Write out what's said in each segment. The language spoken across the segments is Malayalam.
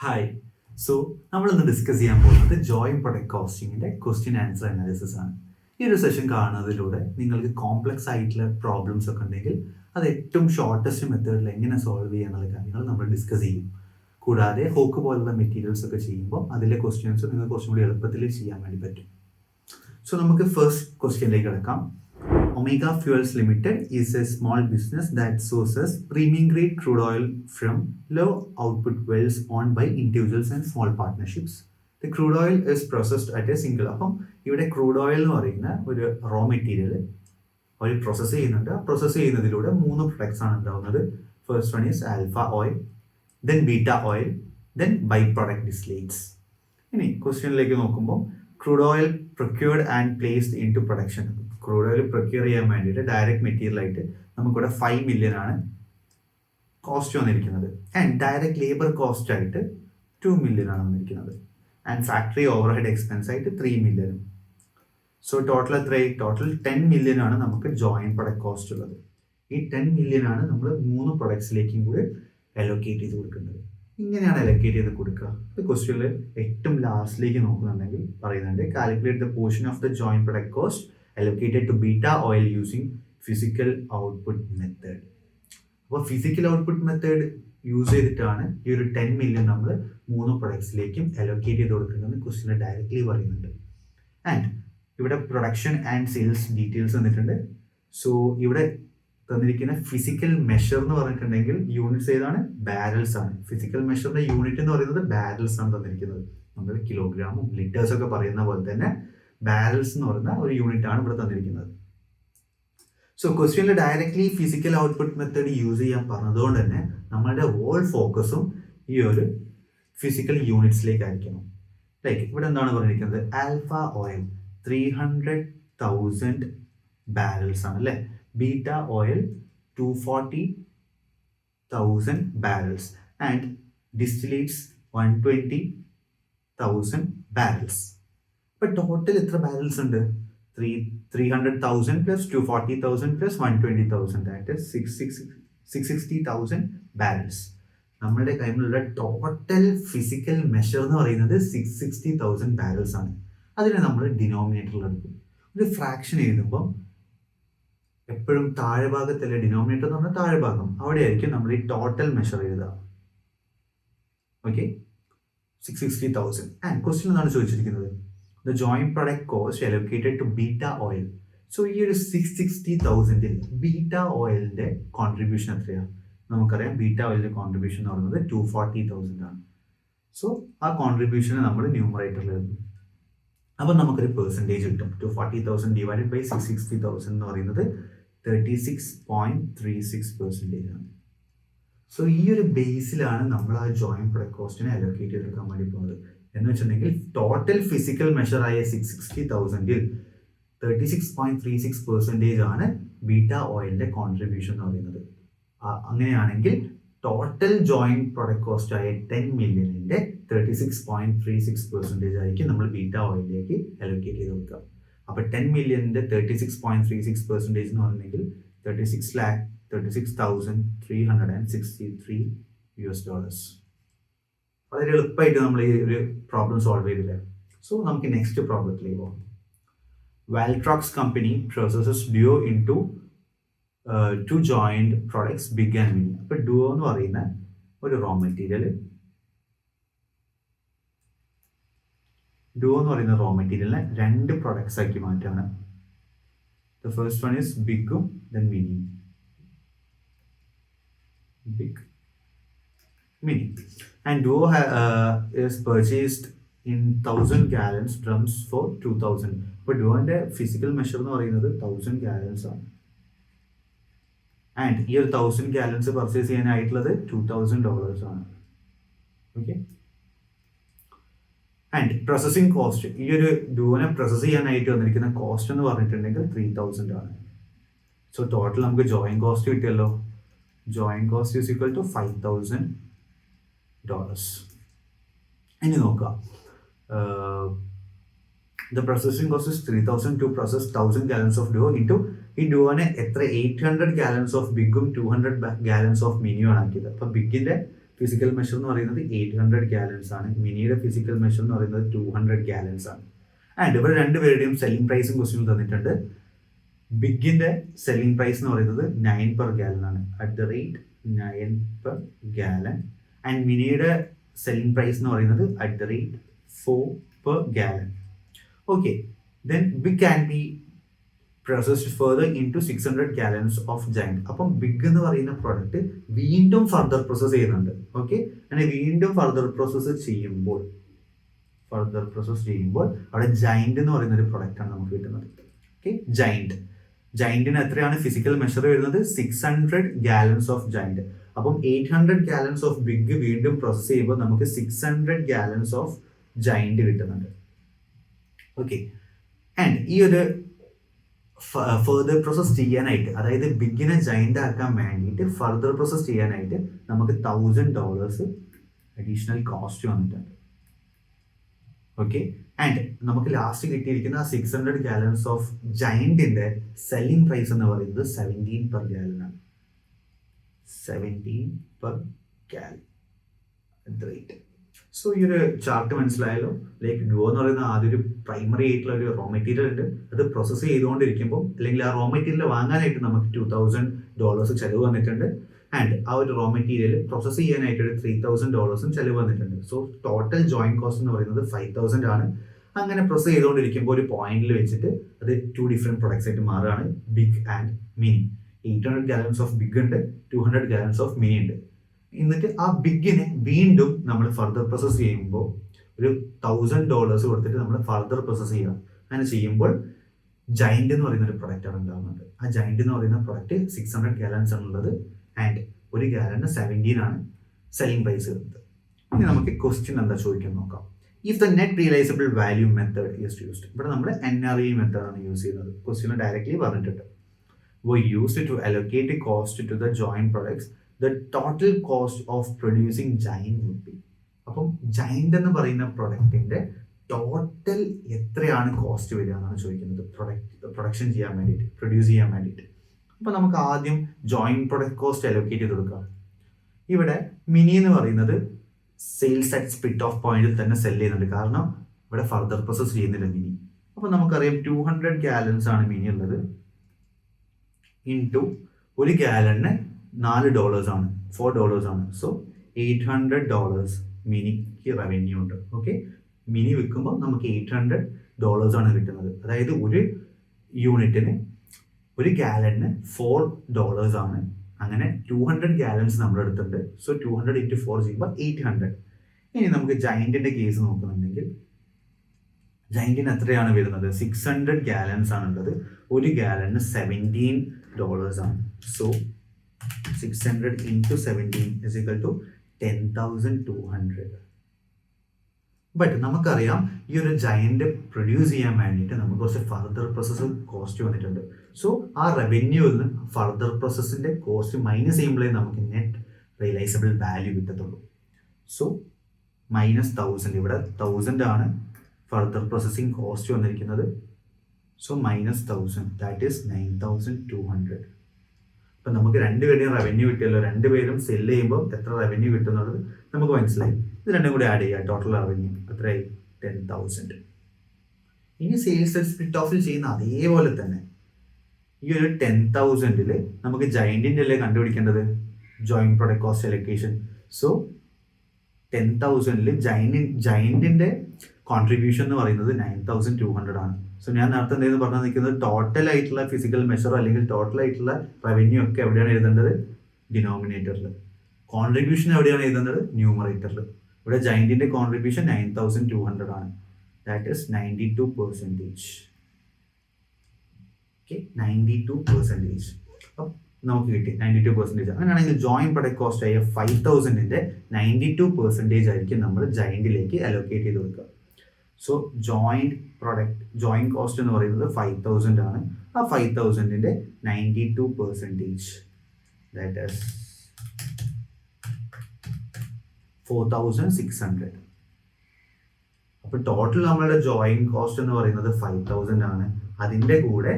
ഹായ്. സോ നമ്മളിന്ന് ഡിസ്കസ് ചെയ്യാൻ പോകുന്നത് ജോയിന്റ് പ്രൊഡക്റ്റ് കോസ്റ്റിങ്ങിൻ്റെ ക്വസ്റ്റ്യൻ ആൻസർ അനാലിസിസ് ആണ്. ഈ ഒരു സെഷൻ കാണുന്നതിലൂടെ നിങ്ങൾക്ക് കോംപ്ലക്സ് ആയിട്ടുള്ള പ്രോബ്ലംസ് ഒക്കെ ഉണ്ടെങ്കിൽ അത് ഏറ്റവും ഷോർട്ടസ്റ്റ് മെത്തേഡിൽ എങ്ങനെ സോൾവ് ചെയ്യാനുള്ള കാര്യങ്ങൾ നമ്മൾ ഡിസ്കസ് ചെയ്യും. കൂടാതെ ഹോക്ക് പോലുള്ള മെറ്റീരിയൽസ് ഒക്കെ ചെയ്യുമ്പോൾ അതിലെ ക്വസ്റ്റ്യൻസ് നിങ്ങൾക്ക് കുറച്ചും കൂടി എളുപ്പത്തിൽ ചെയ്യാൻ വേണ്ടി പറ്റും. സോ നമുക്ക് ഫസ്റ്റ് ക്വസ്റ്റ്യനിലേക്ക് കിടക്കാം. Omega Fuels Limited is a small business that sources premium grade crude oil from low output wells owned by individuals and small partnerships. The crude oil is processed at a single. അപ്പം ഇവിടെ ക്രൂഡ് ഓയിൽ എന്ന് പറയുന്ന ഒരു റോ മെറ്റീരിയൽ അവർ പ്രോസസ്സ് ചെയ്യുന്നുണ്ട്. പ്രോസസ്സ് ചെയ്യുന്നതിലൂടെ 3 പ്രൊഡക്ട്സ് ആണ് ഉണ്ടാവുന്നത്. First one is alpha oil, then beta oil, then by product distillates. ഇനി ക്വസ്റ്റ്യനിലേക്ക് നോക്കുമ്പോൾ crude oil procured and placed into production. Crude oil procure ചെയ്യാൻ വേണ്ടിയിട്ട് ഡയറക്റ്റ് മെറ്റീരിയൽ ആയിട്ട് നമുക്കിവിടെ 5 million ആണ് കോസ്റ്റ് വന്നിരിക്കുന്നത്. ആൻഡ് ഡയറക്റ്റ് ലേബർ കോസ്റ്റ് ആയിട്ട് 2 million ആണ് വന്നിരിക്കുന്നത്. And factory over head expense ആയിട്ട് 3 million. സോ ടോട്ടൽ എത്രയായി? ടോട്ടൽ 10 million ആണ് നമുക്ക് ജോയിന്റ് പ്രൊഡക്റ്റ് കോസ്റ്റ് ഉള്ളത്. ഈ 10 million ആണ് നമ്മൾ 3 പ്രൊഡക്ട്സിലേക്കും കൂടി അലോക്കേറ്റ് ചെയ്ത് കൊടുക്കേണ്ടത്. ഇങ്ങനെയാണ് അലോക്കേറ്റ് ചെയ്ത് കൊടുക്കുക. ക്വസ്റ്റ്യനിൽ ഏറ്റവും ലാസ്റ്റിലേക്ക് നോക്കുന്നുണ്ടെങ്കിൽ പറയുന്നുണ്ട് calculate the portion of the joint product cost allocated to beta oil using physical output method. അപ്പോൾ ഫിസിക്കൽ ഔട്ട്പുട്ട് മെത്തേഡ് യൂസ് ചെയ്തിട്ടാണ് ഈ ഒരു 10 million നമ്മൾ 3 പ്രൊഡക്ട്സിലേക്കും അലോക്കേറ്റ് ചെയ്ത് കൊടുക്കേണ്ടതെന്ന് ക്വസ്റ്റ്യൻ ഡയറക്റ്റ്ലി പറയുന്നുണ്ട്. ആൻഡ് ഇവിടെ പ്രൊഡക്ഷൻ ആൻഡ് സെയിൽസ് ഡീറ്റെയിൽസ് തന്നിട്ടുണ്ട്. സോ ഇവിടെ തന്നിരിക്കുന്ന ഫിസിക്കൽ മെഷർ എന്ന് പറഞ്ഞിട്ടുണ്ടെങ്കിൽ യൂണിറ്റ്സ് ഏതാണ്? ബാരൽസ് ആണ്. ഫിസിക്കൽ മെഷറിന്റെ യൂണിറ്റ് എന്ന് പറയുന്നത് ബാരൽസ് ആണ് തന്നിരിക്കുന്നത്. നമ്മൾ കിലോഗ്രാമും ലിറ്റേഴ്സ് ഒക്കെ പറയുന്ന പോലെ തന്നെ ബാരൽസ് എന്ന് പറയുന്ന ഒരു യൂണിറ്റ് ആണ് ഇവിടെ തന്നിരിക്കുന്നത്. സോ ക്വസ്റ്റ്യനിൽ directly physical output method use ചെയ്യാൻ പറഞ്ഞതുകൊണ്ട് തന്നെ നമ്മളുടെ ഹോൾ ഫോക്കസും ഈ ഒരു ഫിസിക്കൽ യൂണിറ്റ്സിലേക്കായിരിക്കണം. ലൈക്ക് ഇവിടെ എന്താണ് പറഞ്ഞിരിക്കുന്നത്? ആൽഫ ഓയിൽ 300,000 ബാരൽസ് ആണ് അല്ലേ. Beta oil 240,000 barrels and distillates 120,000 barrels. ഇപ്പം ടോട്ടൽ എത്ര ബാരൽസ് ഉണ്ട്? 300,000 പ്ലസ് 240,000 പ്ലസ് 120,000 ദാറ്റ് 660,000 ബാരൽസ്. നമ്മളുടെ കയ്യിലുള്ള ടോട്ടൽ ഫിസിക്കൽ മെഷർ എന്ന് പറയുന്നത് 660,000 ബാരൽസ് ആണ്. അതിനെ നമ്മൾ ഡിനോമിനേറ്ററിൽ എടുക്കും. ഒരു ഫ്രാക്ഷൻ എഴുതുമ്പോൾ എപ്പോഴും താഴെ ഭാഗത്തല്ലേ ഡിനോമിനേറ്റർ എന്ന് പറഞ്ഞാൽ താഴെ ഭാഗം, അവിടെയായിരിക്കും നമ്മൾ ഈ ടോട്ടൽ മെഷർ എഴുതുക. ഓക്കെ, 660,000. ആൻഡ് ക്വസ്റ്റ്യൻ എന്താണ് ചോദിച്ചിരിക്കുന്നത്? The joint product cost allocated to beta oil. So ഈ ഒരു 660,000-ൽ ബീറ്റ ഓയിലിൻ്റെ കോൺട്രിബ്യൂഷൻ എത്രയാണ്? നമുക്കറിയാം ബീറ്റ ഓയിലിൻ്റെ കോൺട്രിബ്യൂഷൻ എന്ന് പറയുന്നത് 240,000 ആണ്. സോ ആ കോൺട്രിബ്യൂഷനെ നമ്മൾ ന്യൂമറേറ്ററിൽ എഴുതും. അപ്പം നമുക്കൊരു പെർസെൻറ്റേജ് കിട്ടും. 240,000 ഡിവൈഡഡ് ബൈ 660,000 എന്ന് പറയുന്നത് 36.36% ആണ്. സോ ഈ ഒരു ബേസിലാണ് നമ്മൾ ആ ജോയിന്റ് പ്രൊഡക്റ്റ് കോസ്റ്റിനെ അലോക്കേറ്റ് ചെയ്തെടുക്കാൻ വേണ്ടി പോകുന്നത്. എന്ന് വെച്ചിട്ടുണ്ടെങ്കിൽ ടോട്ടൽ ഫിസിക്കൽ മെഷറായ 660,000-ൽ 36.36% ആണ് ബീറ്റ ഓയിലിൻ്റെ കോൺട്രിബ്യൂഷൻ എന്ന് പറയുന്നത്. അങ്ങനെയാണെങ്കിൽ ടോട്ടൽ ജോയിന്റ് പ്രൊഡക്റ്റ് കോസ്റ്റ് ആയ 10 million-ന്റെ 36.36% ആയിരിക്കും നമ്മൾ ബീറ്റ ഓയിലിലേക്ക് അലോക്കേറ്റ് ചെയ്ത് കൊടുക്കുക. അപ്പോൾ 10 million-ന്റെ 36.36% എന്ന് പറഞ്ഞെങ്കിൽ $36,363. വളരെ എളുപ്പമായിട്ട് നമ്മൾ ഈ ഒരു പ്രോബ്ലം സോൾവ് ചെയ്തില്ല. സോ നമുക്ക് നെക്സ്റ്റ് പ്രോബ്ലത്തിലേക്ക് പോകാം. Valtrox company processes duo into 2 joint products big and mini. അപ്പോൾ ഡുയോ എന്ന് പറയുന്ന ഒരു റോ മെറ്റീരിയൽ, ഡുയോ എന്ന് പറയുന്ന റോ മെറ്റീരിയലിനെ 2 പ്രൊഡക്ട്സ് ആക്കി മാറ്റാണ്. ദ ഫസ്റ്റ് വൺ ഈസ് ബിഗും then mini. Big mini and duo is purchased in 1,000 gallons drums for 2,000. അപ്പോൾ ഡുവോന്റെ ഫിസിക്കൽ മെഷർ എന്ന് പറയുന്നത് 1,000 gallons ആണ്. ആൻഡ് ഈ ഒരു 1,000 gallons പർച്ചേസ് ചെയ്യാനായിട്ടുള്ളത് $2,000 ആണ്. ഓക്കെ, ആൻഡ് പ്രോസസ്സിംഗ് കോസ്റ്റ്, ഈ ഒരു ഡുവോനെ പ്രോസസ് ചെയ്യാനായിട്ട് വന്നിരിക്കുന്ന കോസ്റ്റ് എന്ന് പറഞ്ഞിട്ടുണ്ടെങ്കിൽ 3,000 ആണ്. സോ ടോട്ടൽ നമുക്ക് ജോയിന്റ് കോസ്റ്റ് കിട്ടിയല്ലോ. Joint cost is equal to $5,000. ഇനി നോക്കാം, the processing cost is 3,000 to process 1,000 gallons of Duo into ഈ ഡുവോനെ എത്ര 800 gallons ഓഫ് ബിഗും 200 gallons ഓഫ് മിനിയും ആണ് ആക്കിയത്. അപ്പോൾ ബിഗിൻ്റെ ഫിസിക്കൽ മെഷർ എന്ന് പറയുന്നത് 800 ഗാലൻസ് ആണ്. മിനിയുടെ ഫിസിക്കൽ മെഷർ എന്ന് പറയുന്നത് 200 ഗാലൻസ് ആണ്. ആൻഡ് ഇവിടെ രണ്ടുപേരുടെയും സെല്ലിംഗ് പ്രൈസും ക്വസ്റ്റ്യൻ തന്നിട്ടുണ്ട്. ബിഗിന്റെ സെല്ലിംഗ് പ്രൈസ് എന്ന് പറയുന്നത് 9 per gallon ആണ്, @9 per gallon. ആൻഡ് മിനിയുടെ സെല്ലിംഗ് പ്രൈസ് എന്ന് പറയുന്നത് @4 per gallon. Okay, then Big can be processed further into 600 gallons of giant. അപ്പം ബിഗ് എന്ന് പറയുന്ന പ്രോഡക്റ്റ് വീണ്ടും ഫർദർ പ്രോസസ് ചെയ്യുന്നുണ്ട്. ഓക്കെ, അങ്ങനെ വീണ്ടും ഫർദർ പ്രോസസ് ചെയ്യുമ്പോൾ അവിടെ ജൈന്റ് എന്ന് പറയുന്ന ഒരു പ്രൊഡക്റ്റ് ആണ് നമുക്ക് കിട്ടുന്നത്. ഓക്കെ, ജൈന്റിന് എത്രയാണ് ഫിസിക്കൽ മെഷർ വരുന്നത്? 600 gallons ഓഫ് ജൈന്റ്. അപ്പം 800 gallons ഓഫ് ബിഗ് വീണ്ടും പ്രോസസ് ചെയ്യുമ്പോൾ നമുക്ക് 600 gallons ഓഫ് ജൈന്റ് കിട്ടുന്നുണ്ട്. ഓക്കെ, ആൻഡ് ഈ ഒരു ഫർദർ പ്രോസസ് ചെയ്യാനായിട്ട്, അതായത് ബിഗിനെ ജൈന്റ് ആക്കാൻ വേണ്ടിയിട്ട് ഫർദർ പ്രോസസ് ചെയ്യാനായിട്ട് നമുക്ക് $1000 അഡീഷണൽ കോസ്റ്റ് വന്നിട്ടുണ്ട്. ഓക്കെ, ആൻഡ് നമുക്ക് ലാസ്റ്റ് കിട്ടിയിരിക്കുന്ന 600 gallons ഓഫ് ജൈന്റിന്റെ സെല്ലിംഗ് പ്രൈസ് എന്ന് പറയുന്നത് 17 per gallon ആണ്. 17 per gallon റേറ്റ്. സോ ഈ ഒരു ചാർട്ട് മനസ്സിലായല്ലോ. ലൈക്ക് ഡുവോ എന്ന് പറയുന്ന ആദ്യം ഒരു പ്രൈമറി ആയിട്ടുള്ള ഒരു റോ മെറ്റീരിയൽ ഉണ്ട്. അത് പ്രോസസ്സ് ചെയ്തുകൊണ്ടിരിക്കുമ്പോൾ അല്ലെങ്കിൽ ആ റോ മെറ്റീരിയൽ വാങ്ങാനായിട്ട് നമുക്ക് $2000 ചിലവ് വന്നിട്ടുണ്ട്. ആൻഡ് ആ ഒരു റോ മെറ്റീരിയൽ പ്രോസസ്സ് ചെയ്യാനായിട്ട് ഒരു $3000 ചിലവ് വന്നിട്ടുണ്ട്. സോ ടോട്ടൽ ജോയിന്റ് കോസ്റ്റ് എന്ന് പറയുന്നത് 5000 ആണ്. അങ്ങനെ പ്രോസസ്സ് ചെയ്തുകൊണ്ടിരിക്കുമ്പോൾ ഒരു പോയിന്റിൽ വെച്ചിട്ട് അത് 2 ഡിഫറെൻറ്റ് പ്രൊഡക്ട്സ് ആയിട്ട് മാറുകയാണ്, Big and Mini. 800 gallons of Big ഉണ്ട്, 200 gallons ഓഫ് മിനി ഉണ്ട്. എന്നിട്ട് ആ ബിഗിനെ വീണ്ടും നമ്മൾ ഫർദർ പ്രോസസ് ചെയ്യുമ്പോൾ ഒരു $1000 കൊടുത്തിട്ട് നമ്മൾ ഫർദർ പ്രോസസ് ചെയ്യണം. അങ്ങനെ ചെയ്യുമ്പോൾ ജൈന്റ് എന്ന് പറയുന്ന ഒരു പ്രൊഡക്റ്റ് ആണ് ഉണ്ടാകുന്നത്. ആ ജൈന്റ് എന്ന് പറയുന്ന പ്രൊഡക്റ്റ് 600 gallons ആണുള്ളത്. ആൻഡ് ഒരു ഗാലന് 17 ആണ് സെല്ലിംഗ് പ്രൈസ് വരുന്നത്. ഇനി നമുക്ക് ക്വസ്റ്റ്യൻ എന്താ ചോദിക്കാൻ നോക്കാം. If the net realisable value method is used. ഇവിടെ നമ്മൾ NRE മെത്തേഡ് ആണ് യൂസ് ചെയ്യുന്നത്. ക്വസ്റ്റ്യൻ ഡയറക്ട്ലി പറഞ്ഞിട്ടുണ്ട്. were used to allocate a cost to the joint products, the total cost of producing giant would be. അപ്പം ജൈന്റ് എന്ന് പറയുന്ന പ്രൊഡക്റ്റിന്റെ ടോട്ടൽ എത്രയാണ് കോസ്റ്റ് വരിക എന്നാണ് ചോദിക്കുന്നത്, പ്രൊഡക്ഷൻ ചെയ്യാൻ വേണ്ടിയിട്ട്, പ്രൊഡ്യൂസ് ചെയ്യാൻ വേണ്ടിയിട്ട്. അപ്പോൾ നമുക്ക് ആദ്യം ജോയിന്റ് പ്രൊഡക്റ്റ് കോസ്റ്റ് അലോക്കേറ്റ് ചെയ്ത് കൊടുക്കാം. ഇവിടെ മിനി എന്ന് പറയുന്നത് സെയിൽസ് അറ്റ് സ്പ്ലിറ്റ് ഓഫ് പോയിന്റിൽ തന്നെ സെല് ചെയ്യുന്നുണ്ട്, കാരണം ഇവിടെ ഫർദർ പ്രോസസ് ചെയ്യുന്നില്ല മിനി. അപ്പോൾ നമുക്കറിയാം 200 gallons ആണ് മിനി ഉള്ളത്, ഇൻറ്റു ഒരു ഗാലന് $4 ആണ്, $4 ആണ്. സോ $800 മിനിക്ക് റവന്യൂ ഉണ്ട്. ഓക്കെ, മിനി വിൽക്കുമ്പോൾ നമുക്ക് $800 ആണ് കിട്ടുന്നത്. അതായത് ഒരു യൂണിറ്റിന്, ഒരു ഗാലന് $4 ആണ്. അങ്ങനെ 200 gallons നമ്മുടെ അടുത്തുണ്ട്. സോ 200 × 4 ചെയ്യുമ്പോൾ 800. ഇനി നമുക്ക് ജൈന്റിന്റെ കേസ് നോക്കുന്നുണ്ടെങ്കിൽ ജൈന്റിന് എത്രയാണ് വരുന്നത്? 600 gallons ആണുള്ളത്. ഒരു ഗാലന് $17 ആണ്. So 600 × 17 is equal to 10,200. But നമുക്കറിയാം ഈ ഒരു ജൈന്റ് പ്രൊഡ്യൂസ് ചെയ്യാൻ വേണ്ടിയിട്ട് നമുക്ക് കുറച്ച് ഫർദർ പ്രോസസ് കോസ്റ്റ് വന്നിട്ടുണ്ട്. സോ ആ റവന്യൂവിൽ നിന്ന് ഫർദർ പ്രോസസ്സിന്റെ കോസ്റ്റ് മൈനസ് ചെയ്യുമ്പോഴേ നമുക്ക് നെറ്റ് റിയലൈസബിൾ വാല്യൂ കിട്ടത്തുള്ളൂ. സോ -1000, ഇവിടെ 1000 ആണ് ഫർദർ പ്രോസസ്സിംഗ് കോസ്റ്റ് വന്നിരിക്കുന്നത്. So -1000, that is 9,200. അപ്പം നമുക്ക് രണ്ടുപേരുടെയും റവന്യൂ കിട്ടിയല്ലോ. രണ്ടുപേരും സെല് ചെയ്യുമ്പോൾ എത്ര റവന്യൂ കിട്ടുന്നുള്ളത് നമുക്ക് മനസ്സിലായി. ഇത് രണ്ടും കൂടി ആഡ് ചെയ്യുക, ടോട്ടൽ റവന്യൂ എത്രയായി? 10,000. ഇനി സെയിൽസ് സ്പ്ലിറ്റ് ഓഫിൽ ചെയ്യുന്ന അതേപോലെ തന്നെ ഈ ഒരു 10,000 നമുക്ക് ജൈന്റിൻ്റെ അല്ലേ കണ്ടുപിടിക്കേണ്ടത്, joint product cost allocation. So 10,000 ജൈന്റിന്റെ കോൺട്രിബ്യൂഷൻ എന്ന് പറയുന്നത് 9,200 ആണ്. സോ ഞാൻ നേരത്തെ എന്തെങ്കിലും പറഞ്ഞു നിൽക്കുന്നത് ടോട്ടൽ ആയിട്ടുള്ള ഫിസിക്കൽ മെഷർ അല്ലെങ്കിൽ ടോട്ടൽ ആയിട്ടുള്ള റവന്യൂ ഒക്കെ എവിടെയാണ് എഴുതേണ്ടത്? ഡിനോമിനേറ്ററിൽ. കോൺട്രിബ്യൂഷൻ എവിടെയാണ് എഴുതേണ്ടത്? ന്യൂമറേറ്ററിൽ. ഇവിടെ ജൈന്റിന്റെ കോൺട്രിബ്യൂഷൻ 9,200 ആണ്. That is 92%. ഓക്കെ, 92%. അപ്പം നമുക്ക് കിട്ടി 92%. അങ്ങനെയാണെങ്കിൽ ജോയിന്റ് പ്രൊഡക്റ്റ് കോസ്റ്റ് ആയ 5,000ന്റെ 92% ആയിരിക്കും നമ്മൾ ജൈന്റിലേക്ക് അലോക്കേറ്റ് ചെയ്ത് കൊടുക്കുക. സോ ജോയിന്റ് കോസ്റ്റ് എന്ന് പറയുന്നത് 5,000 ആണ്. ആ 5,000ന്റെ 92%, ദാറ്റ് ഈസ് 4,600. അപ്പോൾ ടോട്ടൽ നമ്മളുടെ ജോയിന്റ് കോസ്റ്റ് എന്ന് പറയുന്നത് 5,000 ആണ്. അതിൻ്റെ കൂടെ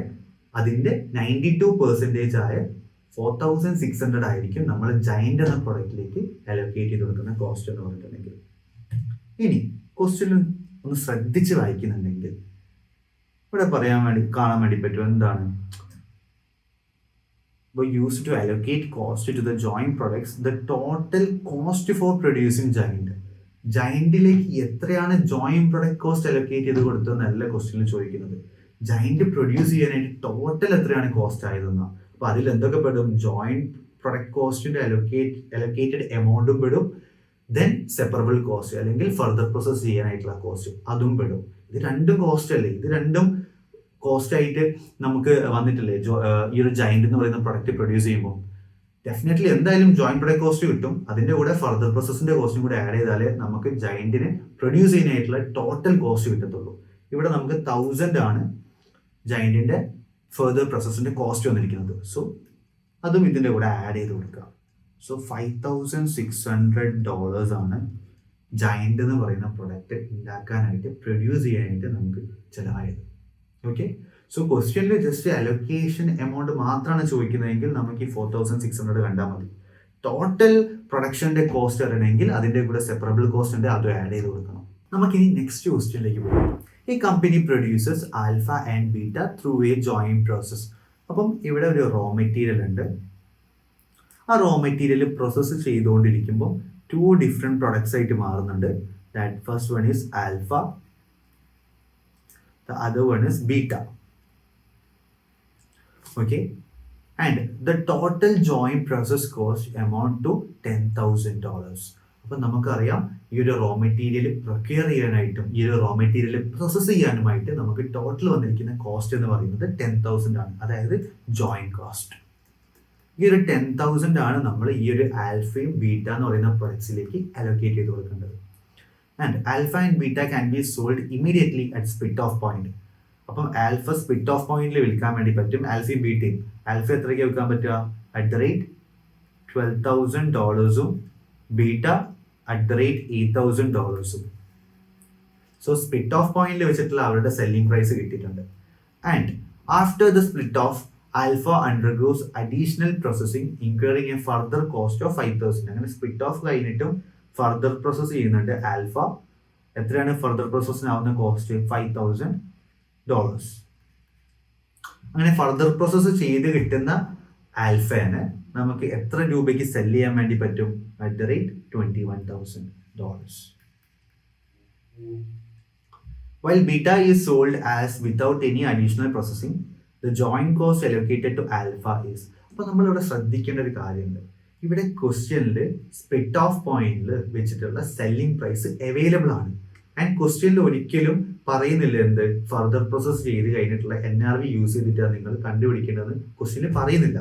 അതിൻ്റെ 92% ആയ 4600 ആയിരിക്കും നമ്മൾ ജയന്റ് എന്ന പ്രൊഡക്റ്റിലേക്ക് അലോക്കേറ്റ് ചെയ്ത് കൊടുക്കുന്ന കോസ്റ്റ് എന്ന് പറഞ്ഞിട്ടുണ്ടെങ്കിൽ. ഇനി ക്വസ്റ്റ്യൻ ഒന്ന് ശ്രദ്ധിച്ച് വായിക്കുന്നുണ്ടെങ്കിൽ ഇവിടെ കാണാൻ വേണ്ടി പറ്റും എന്താണ് used to allocate cost to the joint products, the total cost for producing giant. ജയന്റിലേക്ക് എത്രയാണ് ജോയിന്റ് പ്രൊഡക്റ്റ് കോസ്റ്റ് അലോക്കേറ്റ് ചെയ്ത് കൊടുത്തതെന്നല്ല ക്വസ്റ്റ്യനിൽ ചോദിക്കുന്നത്. ജയന്റ് പ്രൊഡ്യൂസ് ചെയ്യാനായിട്ട് ടോട്ടൽ എത്രയാണ് കോസ്റ്റ് ആയതെന്നാ. അപ്പൊ അതിൽ എന്തൊക്കെ പെടും? ജോയിന്റ് പ്രൊഡക്റ്റ് കോസ്റ്റിന്റെ അലോക്കേറ്റഡ് എമൗണ്ടും പെടും, ദെൻ സെപ്പറബിൾ കോസ്റ്റ് അല്ലെങ്കിൽ ഫർദർ പ്രോസസ് ചെയ്യാനായിട്ടുള്ള കോസ്റ്റ് അതും പെടും. ഇത് രണ്ടും കോസ്റ്റ് അല്ലേ? ഇത് രണ്ടും കോസ്റ്റ് ആയിട്ട് നമുക്ക് വന്നിട്ടില്ലേ ഈ ഒരു ജയന്റ് എന്ന് പറയുന്ന പ്രൊഡക്റ്റ് പ്രൊഡ്യൂസ് ചെയ്യുമ്പോൾ? ഡെഫിനറ്റ്ലി എന്തായാലും ജോയിന്റ് പ്രൊഡക്റ്റ് കോസ്റ്റ് കിട്ടും, അതിന്റെ കൂടെ ഫർദർ പ്രോസസ്സിന്റെ കോസ്റ്റും കൂടെ ആഡ് ചെയ്താലേ നമുക്ക് ജയന്റിന് പ്രൊഡ്യൂസ് ചെയ്യാനായിട്ടുള്ള ടോട്ടൽ കോസ്റ്റ് കിട്ടത്തുള്ളൂ. ഇവിടെ നമുക്ക് 1000 ആണ് ജയന്റിന്റെ ഫർദർ പ്രോസസ്സിന്റെ കോസ്റ്റ് വന്നിരിക്കുന്നത്. സോ അതും ഇതിന്റെ കൂടെ ആഡ് ചെയ്ത് കൊടുക്കുക. സോ $5,600 ആണ് ജയന്റ് എന്ന് പറയുന്ന പ്രൊഡക്റ്റ് ഉണ്ടാക്കാനായിട്ട് പ്രൊഡ്യൂസ് ചെയ്യാനായിട്ട് നമുക്ക് ചിലവായത്. ഓക്കെ, സോ ക്വസ്റ്റ്യനിൽ ജസ്റ്റ് അലൊക്കേഷൻ എമൗണ്ട് മാത്രമാണ് ചോദിക്കുന്നതെങ്കിൽ നമുക്ക് ഈ 4600 കണ്ടാൽ മതി. ടോട്ടൽ പ്രൊഡക്ഷന്റെ കോസ്റ്റ് അറിയണമെങ്കിൽ അതിന്റെ കൂടെ സെപ്പറബിൾ കോസ്റ്റ് ഉണ്ട്, അതും ആഡ് ചെയ്ത് കൊടുക്കണം. നമുക്കിനി നെക്സ്റ്റ് ക്വസ്റ്റ്യനിലേക്ക് പോകാം. ഈ company producers alpha and beta through a joint process. അപ്പം ഇവിടെ ഒരു റോ മെറ്റീരിയൽ ഉണ്ട്. ആ റോ മെറ്റീരിയൽ പ്രോസസ്സ് ചെയ്തുകൊണ്ടിരിക്കുമ്പോൾ 2 ഡിഫറെന്റ് പ്രൊഡക്ട്സ് ആയിട്ട് മാറുന്നുണ്ട്. That first one is alpha, the other one is beta. Okay, and the total joint process cost amount to $10,000. അപ്പോൾ നമുക്കറിയാം ഈ ഒരു റോ മെറ്റീരിയൽ പ്രൊക്യൂർ ചെയ്യാനായിട്ടും ഈ ഒരു റോ മെറ്റീരിയൽ പ്രോസസ് ചെയ്യാനുമായിട്ട് നമുക്ക് ടോട്ടൽ വന്നിരിക്കുന്ന കോസ്റ്റ് എന്ന് പറയുന്നത് 10,000 ആണ്, അതായത് ജോയിന്റ് കോസ്റ്റ്. ഈ ഒരു 10,000 ആണ് നമ്മൾ ഈ ഒരു ആൽഫയും ബീറ്റ എന്ന് പറയുന്ന പ്രൊഡക്ട്സിലേക്ക് അലോക്കേറ്റ് ചെയ്ത് കൊടുക്കേണ്ടത്. And alpha and beta can be sold immediately at split off point. അപ്പം ആൽഫ സ്പ്ലിറ്റ് ഓഫ് പോയിന്റിൽ വിൽക്കാൻ വേണ്ടി പറ്റും. ആൽഫയും ബീറ്റയും ആൽഫ എത്രയ്ക്ക് വിൽക്കാൻ പറ്റുക? $12,000 ബീറ്റ $8,000. സോ സ്പ്ലിറ്റ് ഓഫ് പോയിന്റിൽ വെച്ചിട്ടുള്ള അവരുടെ സെല്ലിംഗ് പ്രൈസ് കിട്ടിയിട്ടുണ്ട്. And after the split of alpha undergoes additional processing including A further cost of 5,000. അങ്ങനെ സ്പ്ലിറ്റ് ഓഫ് കഴിഞ്ഞിട്ടും ഫർദർ പ്രോസസ് ചെയ്യുന്നുണ്ട് ആൽഫ. എത്രയാണ് ഫർദർ പ്രോസസ്സിനാവുന്ന കോസ്റ്റ്? $5,000. അങ്ങനെ ഫർദർ പ്രോസസ് ചെയ്ത് കിട്ടുന്ന ആൽഫേനെ നമുക്ക് എത്ര രൂപയ്ക്ക് സെല് ചെയ്യാൻ വേണ്ടി പറ്റും? $21,000. While beta is sold as without any additional processing, the joint cost allocated to alpha is. അപ്പോൾ നമ്മളിവിടെ ശ്രദ്ധിക്കേണ്ട ഒരു കാര്യമുണ്ട്. ഇവിടെ ക്വസ്റ്റ്യനിൽ സ്പ്ലിറ്റ് ഓഫ് പോയിന്റിൽ വെച്ചിട്ടുള്ള സെല്ലിംഗ് പ്രൈസ് അവൈലബിൾ ആണ്. ആൻഡ് ക്വസ്റ്റ്യനിൽ ഒരിക്കലും പറയുന്നില്ല എന്ത് ഫർദർ പ്രോസസ് ചെയ്ത് കഴിഞ്ഞിട്ടുള്ള NRV യൂസ് ചെയ്തിട്ടാണ് നിങ്ങൾ കണ്ടുപിടിക്കേണ്ടതെന്ന് ക്വസ്റ്റ്യനിൽ പറയുന്നില്ല.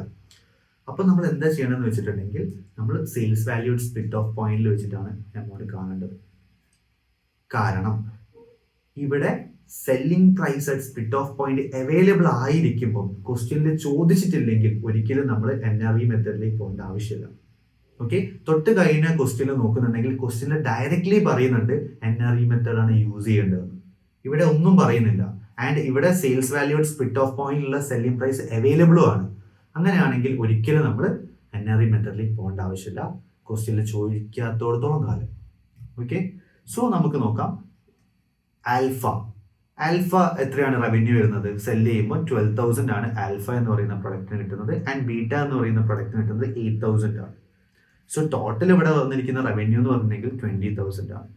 അപ്പം നമ്മൾ എന്താ ചെയ്യണമെന്ന് വെച്ചിട്ടുണ്ടെങ്കിൽ നമ്മൾ സെയിൽസ് വാല്യൂ സ്പ്ലിറ്റ് ഓഫ് പോയിന്റിൽ വെച്ചിട്ടാണ് എമൗണ്ട് കാണേണ്ടത്. കാരണം ഇവിടെ selling price at split off point available ആയിരിക്കുമ്പോൾ ക്വസ്റ്റ്യനിൽ ചോദിച്ചിട്ടില്ലെങ്കിൽ ഒരിക്കലും നമ്മൾ NRV മെത്തേഡിലേക്ക് പോകേണ്ട ആവശ്യമില്ല. ഓക്കെ, തൊട്ട് കഴിഞ്ഞ ക്വസ്റ്റ്യനിൽ നോക്കുന്നുണ്ടെങ്കിൽ ക്വസ്റ്റ്യനിൽ ഡയറക്ട്ലി പറയുന്നുണ്ട് NRV മെത്തേഡാണ് യൂസ് ചെയ്യേണ്ടതെന്ന്. ഇവിടെ ഒന്നും പറയുന്നില്ല. ആൻഡ് ഇവിടെ സെയിൽസ് വാല്യൂ സ്പ്ലിറ്റ് ഓഫ് പോയിന്റിലുള്ള സെല്ലിംഗ് പ്രൈസ് അവൈലബിളും ആണ്. അങ്ങനെയാണെങ്കിൽ ഒരിക്കലും നമ്മൾ NRV മെത്തേഡിലേക്ക് പോകേണ്ട ആവശ്യമില്ല, ക്വസ്റ്റ്യനിൽ ചോദിക്കാത്തോടത്തോളം കാലം. ഓക്കെ, സോ നമുക്ക് നോക്കാം. ആൽഫ എത്രയാണ് റവന്യൂ വരുന്നത്? സെല് ചെയ്യുമ്പോൾ 12,000 ആണ് ആൽഫ എന്ന് പറയുന്ന പ്രൊഡക്റ്റിന് കിട്ടുന്നത്. ആൻഡ് ബീറ്റ എന്ന് പറയുന്ന പ്രൊഡക്റ്റിന് കിട്ടുന്നത് 8,000 ആണ്. സോ ടോട്ടൽ ഇവിടെ വന്നിരിക്കുന്ന റവന്യൂ എന്ന് പറഞ്ഞിട്ടുണ്ടെങ്കിൽ 20,000 ആണ്.